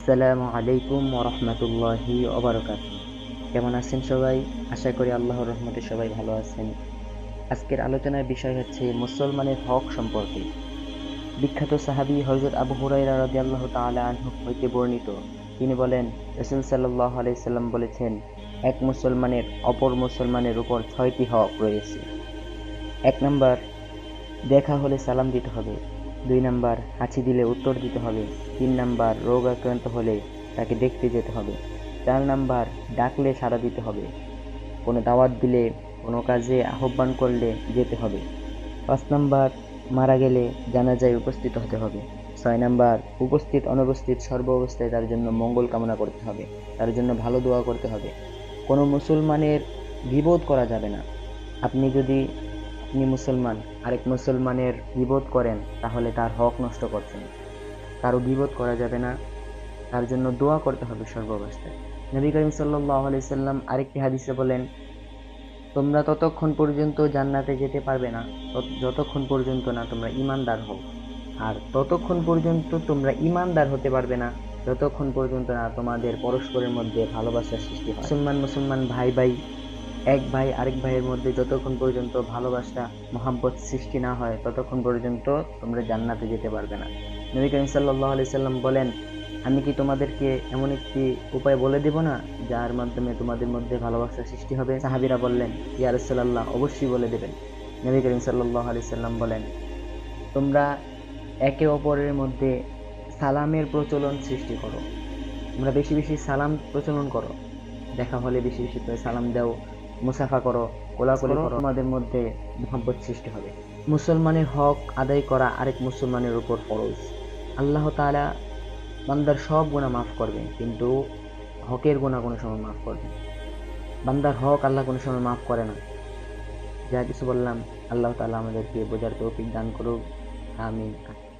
আসসালামু আলাইকুম ওরহমতুল্লাহি ওবারাকাতুহু। কেমন আছেন সবাই? আশা করি আল্লাহর রহমতে সবাই ভালো আছেন। আজকের আলোচনার বিষয় হচ্ছে মুসলমানের হক সম্পর্কে। বিখ্যাত সাহাবী হযরত আবু হুরায়রা রাদিয়াল্লাহু তাআলা আনহু হইতে বর্ণিত, তিনি বলেন, রাসূল সাল্লাল্লাহু আলাইহি সাল্লাম বলেছেন, এক মুসলমানের অপর মুসলমানের উপর 6টি হক রয়েছে। 1 নাম্বার, দেখা হলে সালাম দিতে হবে। 2 নাম্বার, হাঁচি দিলে উত্তর দিতে হবে। 3 নাম্বার, রোগ আক্রান্ত হলে তাকে দেখতে যেতে হবে। 4 নাম্বার, ডাকলে সাড়া দিতে হবে। কোনো দাওয়াত দিলে, কোনো কাজে আহ্বান করলে যেতে হবে। 5 নাম্বার, মারা গেলে জানাজায় উপস্থিত হতে হবে। 6 নাম্বার, উপস্থিত অনুপস্থিত সর্ব অবস্থায় তার জন্য মঙ্গল কামনা করতে হবে, তার জন্য ভালো দোয়া করতে হবে। কোনো মুসলমানের গীবত করা যাবে না। আপনি মুসলমান আরেক মুসলমানের গীবত করেন, তাহলে তার হক নষ্ট করছেন। কারো গীবত করা যাবে না, তার জন্য দোয়া করতে হবে সর্বাবস্থায়। নবী করিম সাল্লাল্লাহু আলাইহি সাল্লাম আরেকটি হাদিসে বলেন, তোমরা ততক্ষণ পর্যন্ত জান্নাতে যেতে পারবে না যতক্ষণ পর্যন্ত না তোমরা ঈমানদার হও, আর ততক্ষণ পর্যন্ত তোমরা ঈমানদার হতে পারবে না যতক্ষণ পর্যন্ত না তোমাদের পরস্পরের মধ্যে ভালোবাসার সৃষ্টি হয়। মুসলমান ভাই এক ভাই আরেক ভাইয়ের মধ্যে যতক্ষণ পর্যন্ত ভালোবাসা মহাব্বত সৃষ্টি না হয় ততক্ষণ পর্যন্ত তোমরা জান্নাতে যেতে পারবে না। নবী করিম সাল্লাল্লাহু আলাইহি সাল্লাম বলেন, আমি কি তোমাদেরকে এমন একটি উপায় বলে দেব না যার মাধ্যমে তোমাদের মধ্যে ভালোবাসার সৃষ্টি হবে? সাহাবীরা বললেন, ইয়া রাসূলুল্লাহ, অবশ্যই বলে দেবেন। নবী করিম সাল্লাল্লাহু আলাইহি সাল্লাম বলেন, তোমরা একে অপরের মধ্যে সালামের প্রচলন সৃষ্টি করো। তোমরা বেশি বেশি সালাম প্রচলন করো। দেখা হলে বেশি বেশি করে সালাম দাও, মুসাফা করো, কোলাকুলি করো, তোমাদের মধ্যে মহব্বত সৃষ্টি হবে। মুসলমানের হক আদায় করা আরেক মুসলমানের উপর ফরজ। আল্লাহ তাআলা বান্দার সব গুনাহ মাফ করবেন, কিন্তু হকের গুনাহ কোনো সময় মাফ করবেন। বান্দার হক আল্লাহ কোনো সময় মাফ করে না। যা কিছু বললাম, আল্লাহ তাআলা আমাদেরকে বোঝার তৌফিক দান করুক। আমিন।